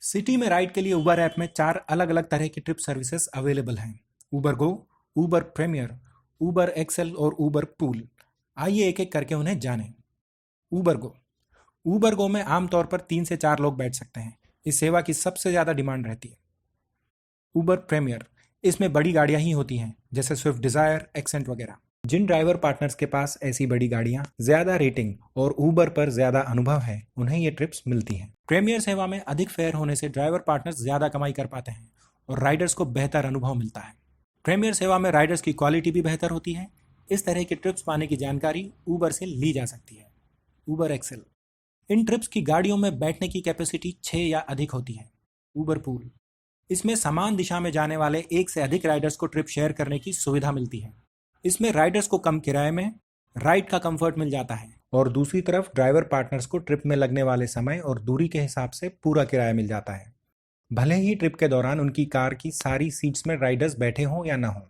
City में ride के लिए उबर ऐप में 4 अलग अलग तरह की ट्रिप सर्विसेज अवेलेबल हैं। उबर गो, उबर प्रीमियर, उबर एक्सेल और उबर पूल। आइए एक एक करके उन्हें जानें। उबर गो। उबर गो में आमतौर पर 3 से 4 लोग बैठ सकते हैं। इस सेवा की सबसे ज़्यादा डिमांड रहती है। उबर प्रीमियर। इसमें बड़ी गाड़ियां ही होती हैं, जैसे स्विफ्ट डिज़ायर, एक्सेंट वगैरह। जिन ड्राइवर पार्टनर्स के पास ऐसी बड़ी गाड़ियां, ज़्यादा रेटिंग और उबर पर ज़्यादा अनुभव है, उन्हें ये ट्रिप्स मिलती हैं। प्रीमियर सेवा में अधिक फेयर होने से ड्राइवर पार्टनर्स ज़्यादा कमाई कर पाते हैं और राइडर्स को बेहतर अनुभव मिलता है। प्रीमियर सेवा में राइडर्स की क्वालिटी भी बेहतर होती है। इस तरह की ट्रिप्स पाने की जानकारी उबर से ली जा सकती है। उबर एक्सेल। इन ट्रिप्स की गाड़ियों में बैठने की कैपेसिटी 6 या अधिक होती है। उबर पूल। इसमें समान दिशा में जाने वाले एक से अधिक राइडर्स को ट्रिप शेयर करने की सुविधा मिलती है। इसमें राइडर्स को कम किराए में राइड का कंफर्ट मिल जाता है और दूसरी तरफ ड्राइवर पार्टनर्स को ट्रिप में लगने वाले समय और दूरी के हिसाब से पूरा किराया मिल जाता है, भले ही ट्रिप के दौरान उनकी कार की सारी सीट्स में राइडर्स बैठे हों या ना हों।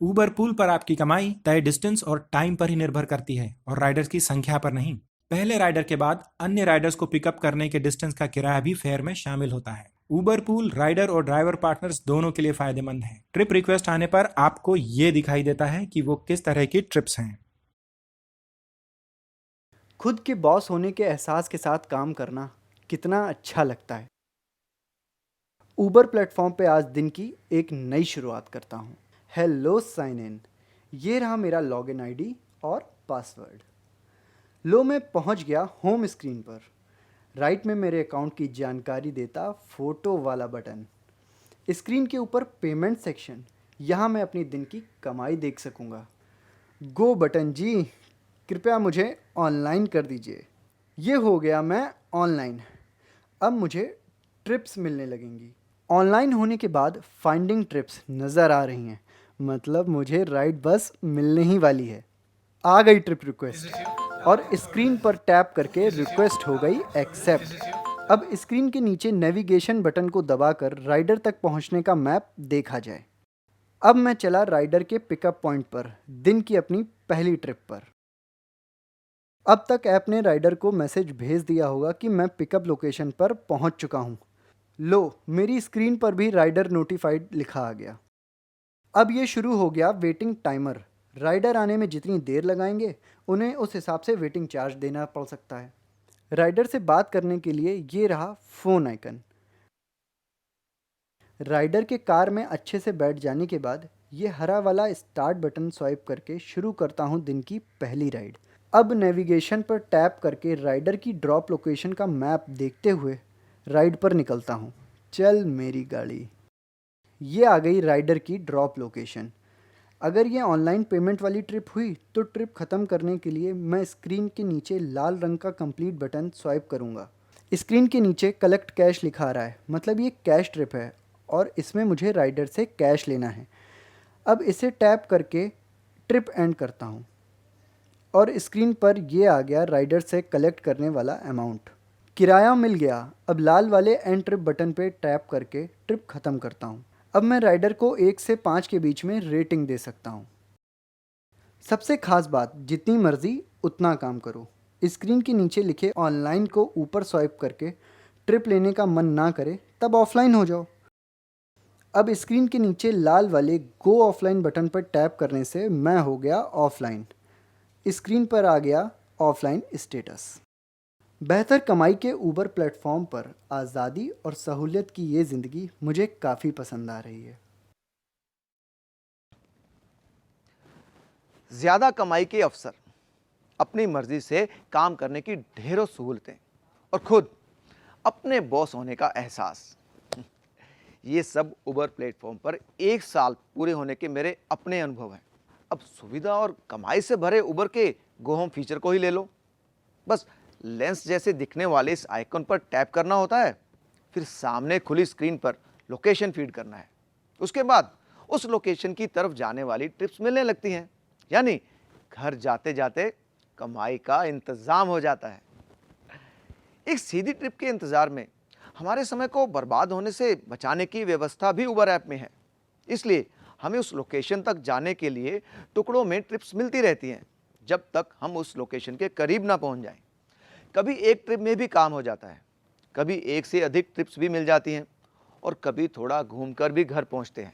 ऊबर पूल पर आपकी कमाई तय डिस्टेंस और टाइम पर ही निर्भर करती है और राइडर्स की संख्या पर नहीं। पहले राइडर के बाद अन्य राइडर्स को पिकअप करने के डिस्टेंस का किराया भी फेयर में शामिल होता है। उबर पूल राइडर और ड्राइवर पार्टनर्स दोनों के लिए फायदेमंद है। ट्रिप रिक्वेस्ट आने पर आपको ये दिखाई देता है कि वो किस तरह की ट्रिप्स हैं। खुद के बॉस होने के एहसास के साथ काम करना कितना अच्छा लगता है। ऊबर प्लेटफॉर्म पे आज दिन की एक नई शुरुआत करता हूँ। Hello sign in. ये रहा मेरा लॉगिन आईडी और पासवर्ड। लो मैं पहुँच गया होम स्क्रीन पर। राइट में मेरे अकाउंट की जानकारी देता फ़ोटो वाला बटन। स्क्रीन के ऊपर पेमेंट सेक्शन। यहाँ मैं अपनी दिन की कमाई देख सकूँगा। गो बटन जी, कृपया मुझे ऑनलाइन कर दीजिए। ये हो गया मैं ऑनलाइन। अब मुझे ट्रिप्स मिलने लगेंगी। ऑनलाइन होने के बाद फाइंडिंग ट्रिप्स नज़र आ रही हैं, मतलब मुझे राइड बस मिलने ही वाली है। आ गई ट्रिप रिक्वेस्ट और स्क्रीन पर टैप करके रिक्वेस्ट हो गई एक्सेप्ट। अब स्क्रीन के नीचे नेविगेशन बटन को दबाकर राइडर तक पहुंचने का मैप देखा जाए। अब मैं चला राइडर के पिकअप पॉइंट पर, दिन की अपनी पहली ट्रिप पर। अब तक ऐप ने राइडर को मैसेज भेज दिया होगा कि मैं पिकअप लोकेशन पर पहुंच चुका हूं। लो, मेरी स्क्रीन पर भी राइडर नोटिफाइड लिखा आ गया। अब ये शुरू हो गया वेटिंग टाइमर। राइडर आने में जितनी देर लगाएंगे उन्हें उस हिसाब से वेटिंग चार्ज देना पड़ सकता है। राइडर से बात करने के लिए ये रहा फ़ोन आइकन। राइडर के कार में अच्छे से बैठ जाने के बाद ये हरा वाला स्टार्ट बटन स्वाइप करके शुरू करता हूँ दिन की पहली राइड। अब नेविगेशन पर टैप करके राइडर की ड्रॉप लोकेशन का मैप देखते हुए राइड पर निकलता हूँ। चल मेरी गाड़ी। ये आ गई राइडर की ड्रॉप लोकेशन। अगर ये ऑनलाइन पेमेंट वाली ट्रिप हुई तो ट्रिप ख़त्म करने के लिए मैं स्क्रीन के नीचे लाल रंग का कंप्लीट बटन स्वाइप करूँगा। स्क्रीन के नीचे कलेक्ट कैश लिखा आ रहा है, मतलब ये कैश ट्रिप है और इसमें मुझे राइडर से कैश लेना है। अब इसे टैप करके ट्रिप एंड करता हूँ और स्क्रीन पर ये आ गया राइडर से कलेक्ट करने वाला अमाउंट। किराया मिल गया। अब लाल वाले एंड ट्रिप बटन पे टैप करके ट्रिप ख़त्म करता हूँ। अब मैं राइडर को 1 से 5 के बीच में रेटिंग दे सकता हूँ। सबसे खास बात, जितनी मर्जी उतना काम करो। स्क्रीन के नीचे लिखे ऑनलाइन को ऊपर स्वाइप करके ट्रिप लेने का मन ना करे तब ऑफलाइन हो जाओ। अब स्क्रीन के नीचे लाल वाले गो ऑफलाइन बटन पर टैप करने से मैं हो गया ऑफलाइन। स्क्रीन पर आ गया ऑफलाइन स्टेटस। बेहतर कमाई के ऊबर प्लेटफॉर्म पर आज़ादी और सहूलियत की ये ज़िंदगी मुझे काफ़ी पसंद आ रही है। ज़्यादा कमाई के अवसर, अपनी मर्जी से काम करने की ढेरों सहूलतें और खुद अपने बॉस होने का एहसास, ये सब उबर प्लेटफॉर्म पर 1 साल पूरे होने के मेरे अपने अनुभव हैं। अब सुविधा और कमाई से भरे उबर के गो होम फीचर को ही ले लो। बस लेंस जैसे दिखने वाले इस आइकन पर टैप करना होता है, फिर सामने खुली स्क्रीन पर लोकेशन फीड करना है। उसके बाद उस लोकेशन की तरफ जाने वाली ट्रिप्स मिलने लगती हैं, यानी घर जाते जाते कमाई का इंतजाम हो जाता है। एक सीधी ट्रिप के इंतजार में हमारे समय को बर्बाद होने से बचाने की व्यवस्था भी उबर ऐप में है। इसलिए हमें उस लोकेशन तक जाने के लिए टुकड़ों में ट्रिप्स मिलती रहती हैं, जब तक हम उस लोकेशन के करीब ना पहुंच जाएं। कभी एक ट्रिप में भी काम हो जाता है, कभी एक से अधिक ट्रिप्स भी मिल जाती हैं और कभी थोड़ा घूमकर भी घर पहुंचते हैं।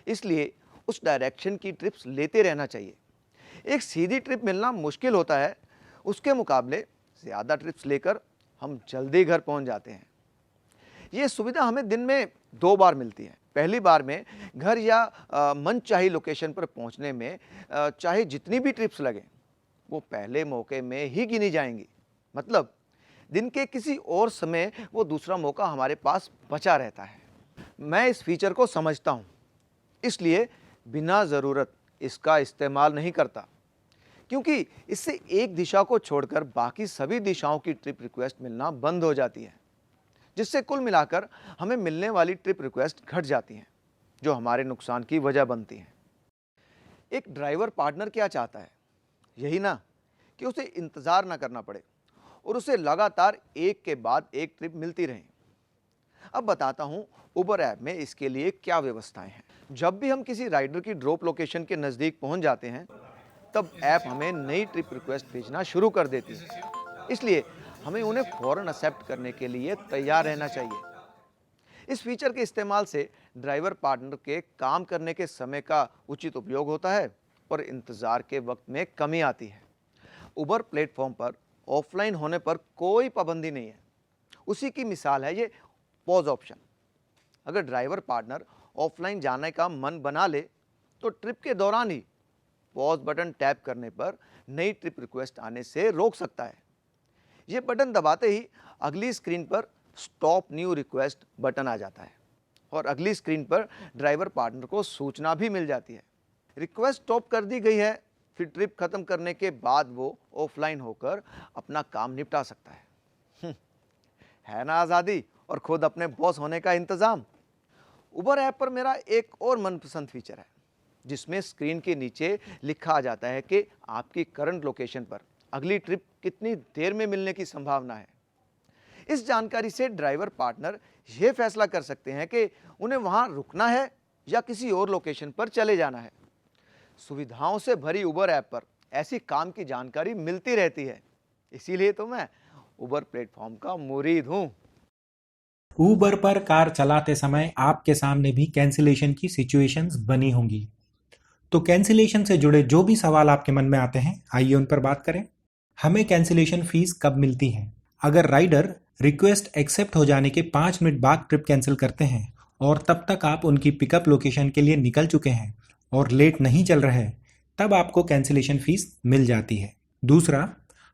इसलिए उस डायरेक्शन की ट्रिप्स लेते रहना चाहिए। एक सीधी ट्रिप मिलना मुश्किल होता है, उसके मुकाबले ज़्यादा ट्रिप्स लेकर हम जल्दी घर पहुंच जाते हैं। ये सुविधा हमें दिन में 2 बार मिलती है। पहली बार में घर या मनचाही लोकेशन पर पहुंचने में चाहे जितनी भी ट्रिप्स लगें वो पहले मौके में ही गिनी जाएंगी। मतलब दिन के किसी और समय वो दूसरा मौका हमारे पास बचा रहता है। मैं इस फीचर को समझता हूँ, इसलिए बिना ज़रूरत इसका इस्तेमाल नहीं करता, क्योंकि इससे एक दिशा को छोड़कर बाकी सभी दिशाओं की ट्रिप रिक्वेस्ट मिलना बंद हो जाती है, जिससे कुल मिलाकर हमें मिलने वाली ट्रिप रिक्वेस्ट घट जाती हैं, जो हमारे नुकसान की वजह बनती हैं। एक ड्राइवर पार्टनर क्या चाहता है? यही ना कि उसे इंतज़ार ना करना पड़े और उसे लगातार एक के बाद एक ट्रिप मिलती रहे। अब बताता हूँ उबर ऐप में इसके लिए क्या व्यवस्थाएं हैं। जब भी हम किसी राइडर की ड्रॉप लोकेशन के नज़दीक पहुँच जाते हैं, तब ऐप हमें नई ट्रिप रिक्वेस्ट भेजना शुरू कर देती है। इसलिए हमें उन्हें फ़ौरन एक्सेप्ट करने के लिए तैयार रहना चाहिए। इस फीचर के इस्तेमाल से ड्राइवर पार्टनर के काम करने के समय का उचित उपयोग होता है और इंतज़ार के वक्त में कमी आती है। उबर प्लेटफॉर्म पर ऑफलाइन होने पर कोई पाबंदी नहीं है। उसी की मिसाल है ये पॉज ऑप्शन। अगर ड्राइवर पार्टनर ऑफलाइन जाने का मन बना ले तो ट्रिप के दौरान ही पॉज बटन टैप करने पर नई ट्रिप रिक्वेस्ट आने से रोक सकता है। ये बटन दबाते ही अगली स्क्रीन पर स्टॉप न्यू रिक्वेस्ट बटन आ जाता है और अगली स्क्रीन पर ड्राइवर पार्टनर को सूचना भी मिल जाती है, रिक्वेस्ट स्टॉप कर दी गई है। फिर ट्रिप खत्म करने के बाद वो ऑफलाइन होकर अपना काम निपटा सकता है। है ना आज़ादी और खुद अपने बॉस होने का इंतज़ाम। उबर ऐप पर मेरा एक और मनपसंद फीचर है, जिसमें स्क्रीन के नीचे लिखा आ जाता है कि आपकी करंट लोकेशन पर अगली ट्रिप कितनी देर में मिलने की संभावना है। इस जानकारी से ड्राइवर पार्टनर ये फैसला कर सकते हैं कि उन्हें वहां रुकना है या किसी और लोकेशन पर चले जाना है। सुविधाओं से भरी उबर ऐप पर ऐसी काम की जानकारी मिलती रहती है, इसीलिए तो मैं उबर प्लेटफॉर्म का मुरीद हूं। ऊबर पर कार चलाते समय आपके सामने भी कैंसिलेशन की सिचुएशंस बनी होंगी। तो कैंसिलेशन से जुड़े जो भी सवाल आपके मन में आते हैं, आइए उन पर बात करें। हमें कैंसिलेशन फीस कब मिलती है? अगर राइडर रिक्वेस्ट एक्सेप्ट हो जाने के 5 मिनट बाद ट्रिप कैंसिल करते हैं और तब तक आप उनकी पिकअप लोकेशन के लिए निकल चुके हैं और लेट नहीं चल रहे, तब आपको कैंसिलेशन फीस मिल जाती है। दूसरा,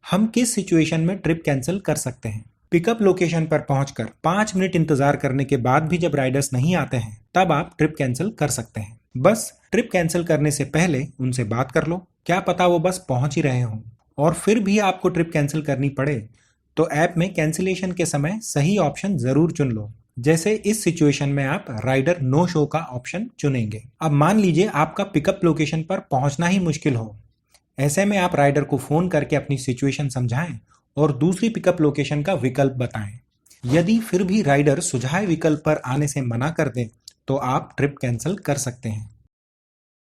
हम किस सिचुएशन में ट्रिप कैंसिल कर सकते हैं? पिकअप लोकेशन पर पहुंचकर 5 मिनट इंतजार करने के बाद भी जब राइडर्स नहीं आते हैं, तब आप ट्रिप कैंसिल कर सकते हैं। बस ट्रिप कैंसिल करने से पहले उनसे बात कर लो, क्या पता वो बस पहुंच ही रहे हों। और फिर भी आपको ट्रिप कैंसिल करनी पड़े तो ऐप में कैंसिलेशन के समय सही ऑप्शन जरूर चुन लो। जैसे इस सिचुएशन में आप राइडर नो शो का ऑप्शन चुनेंगे। अब मान लीजिए आपका पिकअप लोकेशन पर पहुंचना ही मुश्किल हो, ऐसे में आप राइडर को फोन करके अपनी सिचुएशन समझाएं और दूसरी पिकअप लोकेशन का विकल्प बताएं। यदि फिर भी राइडर सुझाए विकल्प पर आने से मना कर दे तो आप ट्रिप कैंसिल कर सकते हैं।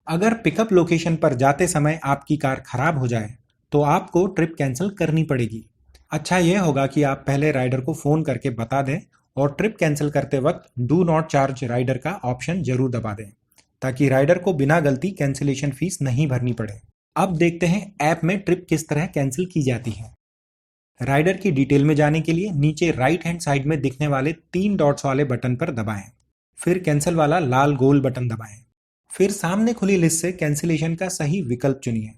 अगर पिकअप लोकेशन पर जाते समय आपकी कार खराब हो जाए तो आपको ट्रिप कैंसिल करनी पड़ेगी। अच्छा यह होगा कि आप पहले राइडर को फोन करके बता दें और ट्रिप कैंसिल करते वक्त डू नॉट चार्ज राइडर का ऑप्शन जरूर दबा दें, ताकि राइडर को बिना गलती कैंसिलेशन फीस नहीं भरनी पड़े। अब देखते हैं ऐप में ट्रिप किस तरह कैंसिल की जाती है। राइडर की डिटेल में जाने के लिए नीचे राइट हैंड साइड में दिखने वाले 3 डॉट्स वाले बटन पर दबाएं, फिर कैंसिल वाला लाल गोल बटन दबाएं, फिर सामने खुली लिस्ट से कैंसिलेशन का सही विकल्प चुनिए।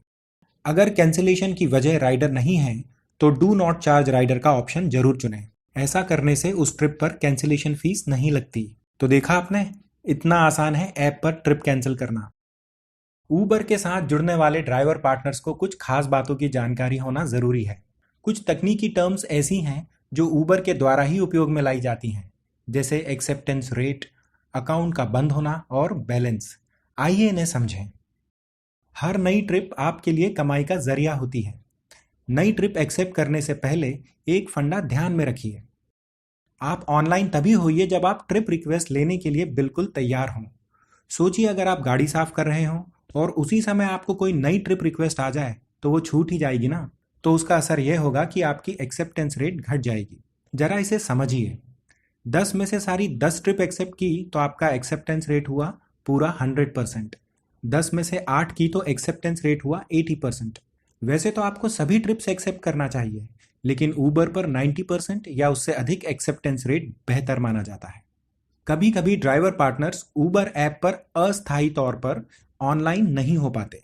अगर कैंसिलेशन की वजह राइडर नहीं है तो डू नॉट चार्ज राइडर का ऑप्शन जरूर चुनें। ऐसा करने से उस ट्रिप पर कैंसिलेशन फीस नहीं लगती। तो देखा आपने, इतना आसान है ऐप पर ट्रिप कैंसिल करना। ऊबर के साथ जुड़ने वाले ड्राइवर पार्टनर्स को कुछ खास बातों की जानकारी होना जरूरी है। कुछ तकनीकी टर्म्स ऐसी हैं जो ऊबर के द्वारा ही उपयोग में लाई जाती हैं, जैसे एक्सेप्टेंस रेट, अकाउंट का बंद होना और बैलेंस। आइए इन्हें समझें। हर नई ट्रिप आपके लिए कमाई का जरिया होती है। नई ट्रिप एक्सेप्ट करने से पहले एक फंडा ध्यान में रखिए। आप ऑनलाइन तभी होइए जब आप ट्रिप रिक्वेस्ट लेने के लिए बिल्कुल तैयार हों। सोचिए अगर आप गाड़ी साफ कर रहे हों और उसी समय आपको कोई नई ट्रिप रिक्वेस्ट आ जाए तो वो छूट ही जाएगी ना। तो उसका असर यह होगा कि आपकी एक्सेप्टेंस रेट घट जाएगी। जरा इसे समझिए। 10 में से सारी 10 ट्रिप एक्सेप्ट की तो आपका एक्सेप्टेंस रेट हुआ पूरा 100%। 10 में से 8 की तो एक्सेप्टेंस रेट हुआ 80%। वैसे तो आपको सभी ट्रिप्स एक्सेप्ट करना चाहिए, लेकिन ऊबर पर 90% या उससे अधिक एक्सेप्टेंस रेट बेहतर माना जाता है। कभी कभी ड्राइवर पार्टनर्स ऊबर ऐप पर अस्थायी तौर पर ऑनलाइन नहीं हो पाते।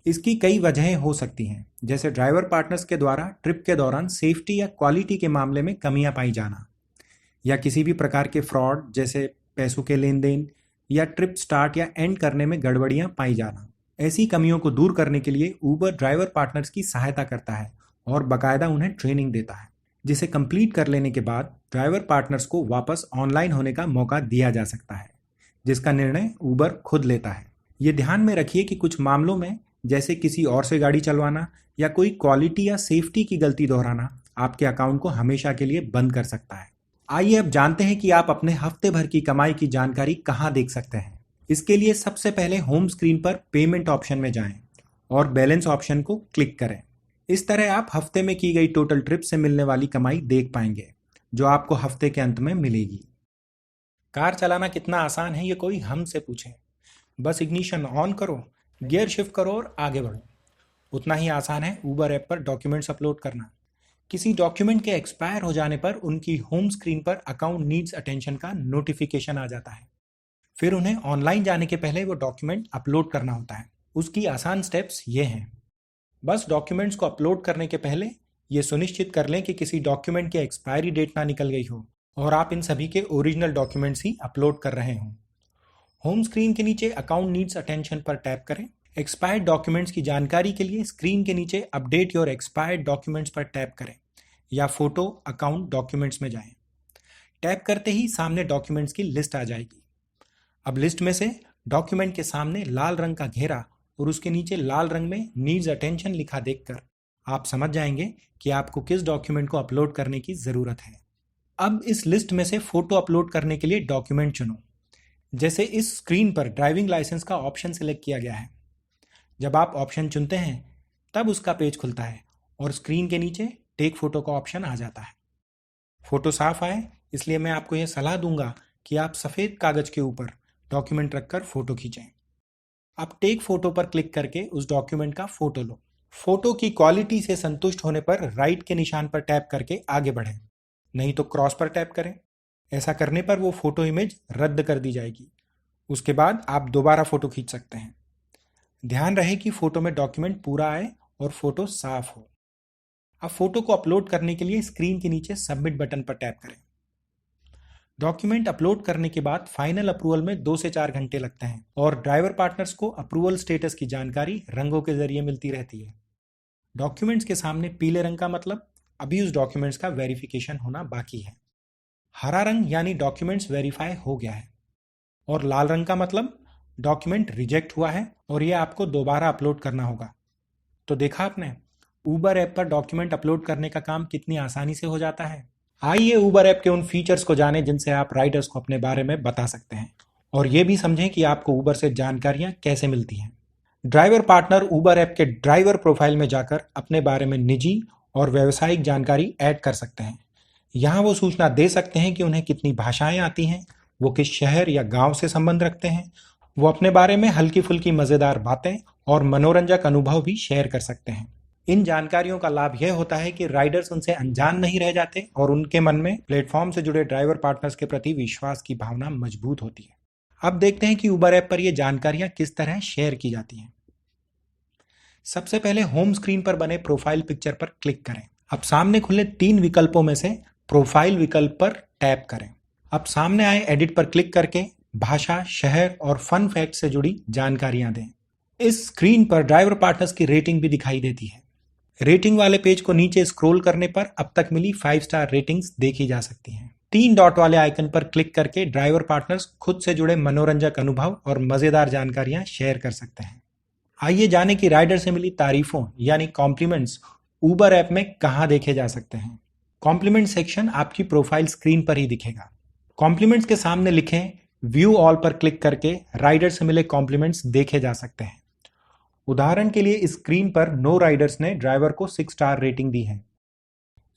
इसकी कई वजहें हो सकती हैं, जैसे ड्राइवर पार्टनर्स के द्वारा ट्रिप के दौरान सेफ्टी या क्वालिटी के मामले में कमियां पाई जाना, या किसी भी प्रकार के फ्रॉड जैसे पैसों के लेन देन या ट्रिप स्टार्ट या एंड करने में गड़बड़ियां पाई जाना। ऐसी कमियों को दूर करने के लिए ऊबर ड्राइवर पार्टनर्स की सहायता करता है और बाकायदा उन्हें ट्रेनिंग देता है, जिसे कंप्लीट कर लेने के बाद ड्राइवर पार्टनर्स को वापस ऑनलाइन होने का मौका दिया जा सकता है, जिसका निर्णय ऊबर खुद लेता है। ये ध्यान में रखिए कि कुछ मामलों में, जैसे किसी और से गाड़ी चलवाना या कोई क्वालिटी या सेफ्टी की गलती दोहराना, आपके अकाउंट को हमेशा के लिए बंद कर सकता है। आइए अब जानते हैं कि आप अपने हफ्ते भर की कमाई की जानकारी कहाँ देख सकते हैं। इसके लिए सबसे पहले होम स्क्रीन पर पेमेंट ऑप्शन में जाएं और बैलेंस ऑप्शन को क्लिक करें। इस तरह आप हफ्ते में की गई टोटल ट्रिप से मिलने वाली कमाई देख पाएंगे, जो आपको हफ्ते के अंत में मिलेगी। कार चलाना कितना आसान है ये कोई हमसे पूछे। बस इग्निशन ऑन करो, गियर शिफ्ट करो और आगे बढ़ो। उतना ही आसान है ऊबर ऐप पर डॉक्यूमेंट्स अपलोड करना। किसी डॉक्यूमेंट के एक्सपायर हो जाने पर उनकी होम स्क्रीन पर अकाउंट नीड्स अटेंशन का नोटिफिकेशन आ जाता है। फिर उन्हें ऑनलाइन जाने के पहले वो डॉक्यूमेंट अपलोड करना होता है। उसकी आसान स्टेप्स ये हैं। बस डॉक्यूमेंट्स को अपलोड करने के पहले ये सुनिश्चित कर लें कि किसी डॉक्यूमेंट की एक्सपायरी डेट ना निकल गई हो और आप इन सभी के ओरिजिनल डॉक्यूमेंट्स ही अपलोड कर रहे हों। होम स्क्रीन के नीचे अकाउंट नीड्स अटेंशन पर टैप करें। एक्सपायर्ड डॉक्यूमेंट्स की जानकारी के लिए स्क्रीन के नीचे अपडेट योर एक्सपायर्ड डॉक्यूमेंट्स पर टैप करें या फोटो अकाउंट डॉक्यूमेंट्स में जाएं। टैप करते ही सामने डॉक्यूमेंट्स की लिस्ट आ जाएगी। अब लिस्ट में से डॉक्यूमेंट के सामने लाल रंग का घेरा और उसके नीचे लाल रंग में नीड्स अटेंशन लिखा देखकर आप समझ जाएंगे कि आपको किस डॉक्यूमेंट को अपलोड करने की ज़रूरत है। अब इस लिस्ट में से फोटो अपलोड करने के लिए डॉक्यूमेंट चुनो। जैसे इस स्क्रीन पर ड्राइविंग लाइसेंस का ऑप्शन सिलेक्ट किया गया है। जब आप ऑप्शन चुनते हैं तब उसका पेज खुलता है और स्क्रीन के नीचे टेक फोटो का ऑप्शन आ जाता है। फोटो साफ आए इसलिए मैं आपको यह सलाह दूंगा कि आप सफ़ेद कागज़ के ऊपर डॉक्यूमेंट रखकर फ़ोटो खींचें। अब टेक फोटो पर क्लिक करके उस डॉक्यूमेंट का फ़ोटो लो। फोटो की क्वालिटी से संतुष्ट होने पर राइट के निशान पर टैप करके आगे बढ़ें, नहीं तो क्रॉस पर टैप करें। ऐसा करने पर वो फ़ोटो इमेज रद्द कर दी जाएगी। उसके बाद आप दोबारा फ़ोटो खींच सकते हैं। ध्यान रहे कि फ़ोटो में डॉक्यूमेंट पूरा आए और फ़ोटो साफ हो। अब फ़ोटो को अपलोड करने के लिए स्क्रीन के नीचे सबमिट बटन पर टैप करें। डॉक्यूमेंट अपलोड करने के बाद फाइनल अप्रूवल में 2 से 4 घंटे लगते हैं और ड्राइवर पार्टनर्स को अप्रूवल स्टेटस की जानकारी रंगों के जरिए मिलती रहती है। डॉक्यूमेंट्स के सामने पीले रंग का मतलब अभी उस डॉक्यूमेंट्स का वेरिफिकेशन होना बाकी है। हरा रंग यानी डॉक्यूमेंट्स वेरीफाई हो गया है और लाल रंग का मतलब डॉक्यूमेंट रिजेक्ट हुआ है और ये आपको दोबारा अपलोड करना होगा। तो देखा आपने, ऊबर ऐप पर डॉक्यूमेंट अपलोड करने का काम कितनी आसानी से हो जाता है। आइए ऊबर ऐप के उन फीचर्स को जानें जिनसे आप राइडर्स को अपने बारे में बता सकते हैं और ये भी समझें कि आपको ऊबर से जानकारियां कैसे मिलती हैं। ड्राइवर पार्टनर ऊबर ऐप के ड्राइवर प्रोफाइल में जाकर अपने बारे में निजी और व्यावसायिक जानकारी ऐड कर सकते हैं। यहाँ वो सूचना दे सकते हैं कि उन्हें कितनी भाषाएं आती हैं, वो किस शहर या गांव से संबंध रखते हैं। वो अपने बारे में हल्की फुल्की मज़ेदार बातें और मनोरंजक अनुभव भी शेयर कर सकते हैं। इन जानकारियों का लाभ यह होता है कि राइडर्स उनसे अनजान नहीं रह जाते और उनके मन में प्लेटफॉर्म से जुड़े ड्राइवर पार्टनर्स के प्रति विश्वास की भावना मजबूत होती है। अब देखते हैं कि ऊबर ऐप पर ये जानकारियां किस तरह शेयर की जाती हैं। सबसे पहले होम स्क्रीन पर बने प्रोफाइल पिक्चर पर क्लिक करें। अब सामने खुले 3 विकल्पों में से प्रोफाइल विकल्प पर टैप करें। अब सामने आए एडिट पर क्लिक करके भाषा, शहर और फन फैक्ट से जुड़ी जानकारियां दें। इस स्क्रीन पर ड्राइवर पार्टनर्स की रेटिंग भी दिखाई देती है। रेटिंग वाले पेज को नीचे स्क्रॉल करने पर अब तक मिली 5 स्टार रेटिंग्स देखी जा सकती हैं। 3 डॉट वाले आइकन पर क्लिक करके ड्राइवर पार्टनर्स खुद से जुड़े मनोरंजक अनुभव और मजेदार जानकारियां शेयर कर सकते हैं। आइए जाने कि राइडर से मिली तारीफों यानी कॉम्प्लीमेंट्स ऊबर ऐप में कहां देखे जा सकते हैं। कॉम्प्लीमेंट सेक्शन आपकी प्रोफाइल स्क्रीन पर ही दिखेगा। कॉम्प्लीमेंट्स के सामने लिखें व्यू ऑल पर क्लिक करके राइडर से मिले कॉम्प्लीमेंट्स देखे जा सकते हैं। उदाहरण के लिए इस स्क्रीन पर नो राइडर्स ने ड्राइवर को 6 स्टार रेटिंग दी है।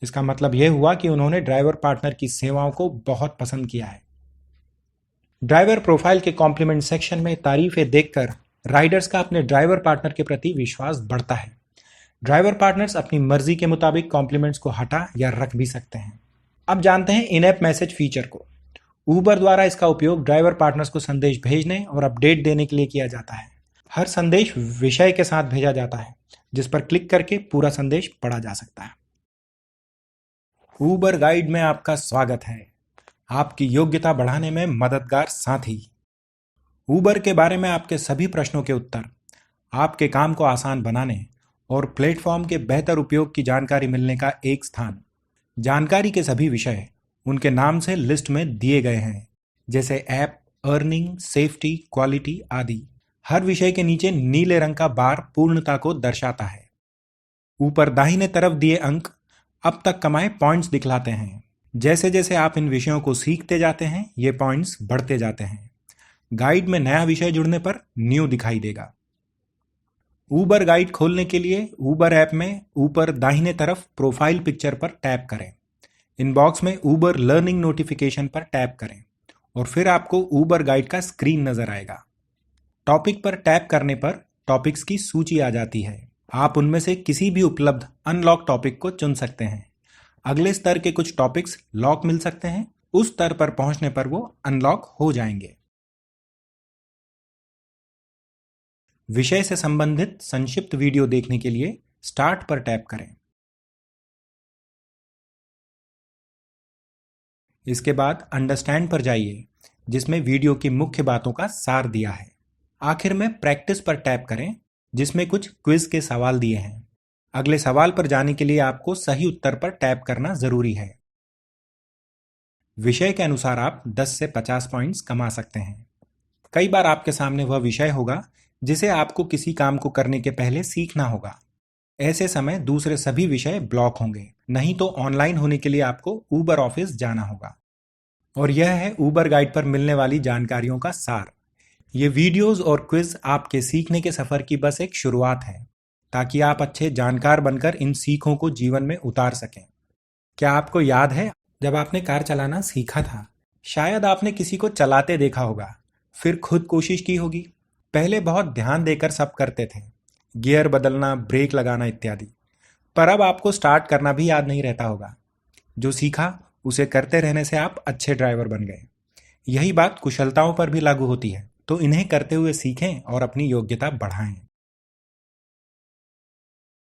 इसका मतलब यह हुआ कि उन्होंने ड्राइवर पार्टनर की सेवाओं को बहुत पसंद किया है। ड्राइवर प्रोफाइल के कॉम्प्लीमेंट सेक्शन में तारीफें देखकर राइडर्स का अपने ड्राइवर पार्टनर के प्रति विश्वास बढ़ता है। ड्राइवर पार्टनर्स अपनी मर्जी के मुताबिक कॉम्प्लीमेंट्स को हटा या रख भी सकते हैं। अब जानते हैं इन ऐप मैसेज फीचर को। ऊबर द्वारा इसका उपयोग ड्राइवर पार्टनर्स को संदेश भेजने और अपडेट देने के लिए किया जाता है। हर संदेश विषय के साथ भेजा जाता है, जिस पर क्लिक करके पूरा संदेश पढ़ा जा सकता है। ऊबर गाइड में आपका स्वागत है, आपकी योग्यता बढ़ाने में मददगार साथी। ऊबर के बारे में आपके सभी प्रश्नों के उत्तर, आपके काम को आसान बनाने और प्लेटफॉर्म के बेहतर उपयोग की जानकारी मिलने का एक स्थान। जानकारी के सभी विषय उनके नाम से लिस्ट में दिए गए हैं, जैसे ऐप, अर्निंग, सेफ्टी, क्वालिटी आदि। हर विषय के नीचे नीले रंग का बार पूर्णता को दर्शाता है। ऊपर दाहिने तरफ दिए अंक अब तक कमाए पॉइंट्स दिखलाते हैं। जैसे जैसे आप इन विषयों को सीखते जाते हैं, ये पॉइंट्स बढ़ते जाते हैं। गाइड में नया विषय जुड़ने पर न्यू दिखाई देगा। ऊबर गाइड खोलने के लिए ऊबर ऐप में ऊपर दाहिने तरफ प्रोफाइल पिक्चर पर टैप करें। इनबॉक्स में ऊबर लर्निंग नोटिफिकेशन पर टैप करें और फिर आपको ऊबर गाइड का स्क्रीन नजर आएगा। टॉपिक पर टैप करने पर टॉपिक्स की सूची आ जाती है। आप उनमें से किसी भी उपलब्ध अनलॉक टॉपिक को चुन सकते हैं। अगले स्तर के कुछ टॉपिक्स लॉक मिल सकते हैं, उस स्तर पर पहुंचने पर वो अनलॉक हो जाएंगे। विषय से संबंधित संक्षिप्त वीडियो देखने के लिए स्टार्ट पर टैप करें। इसके बाद अंडरस्टैंड पर जाइए, जिसमें वीडियो की मुख्य बातों का सार दिया है। आखिर में प्रैक्टिस पर टैप करें, जिसमें कुछ क्विज के सवाल दिए हैं। अगले सवाल पर जाने के लिए आपको सही उत्तर पर टैप करना जरूरी है। विषय के अनुसार आप 10 से 50 पॉइंट्स कमा सकते हैं। कई बार आपके सामने वह विषय होगा जिसे आपको किसी काम को करने के पहले सीखना होगा। ऐसे समय दूसरे सभी विषय ब्लॉक होंगे, नहीं तो ऑनलाइन होने के लिए आपको ऊबर ऑफिस जाना होगा। और यह है ऊबर गाइड पर मिलने वाली जानकारियों का सार। ये वीडियोस और क्विज आपके सीखने के सफर की बस एक शुरुआत है, ताकि आप अच्छे जानकार बनकर इन सीखों को जीवन में उतार सकें। क्या आपको याद है जब आपने कार चलाना सीखा था? शायद आपने किसी को चलाते देखा होगा, फिर खुद कोशिश की होगी। पहले बहुत ध्यान देकर सब करते थे, गियर बदलना, ब्रेक लगाना इत्यादि। पर अब आपको स्टार्ट करना भी याद नहीं रहता होगा। जो सीखा उसे करते रहने से आप अच्छे ड्राइवर बन गए। यही बात कुशलताओं पर भी लागू होती है, तो इन्हें करते हुए सीखें और अपनी योग्यता बढ़ाएं।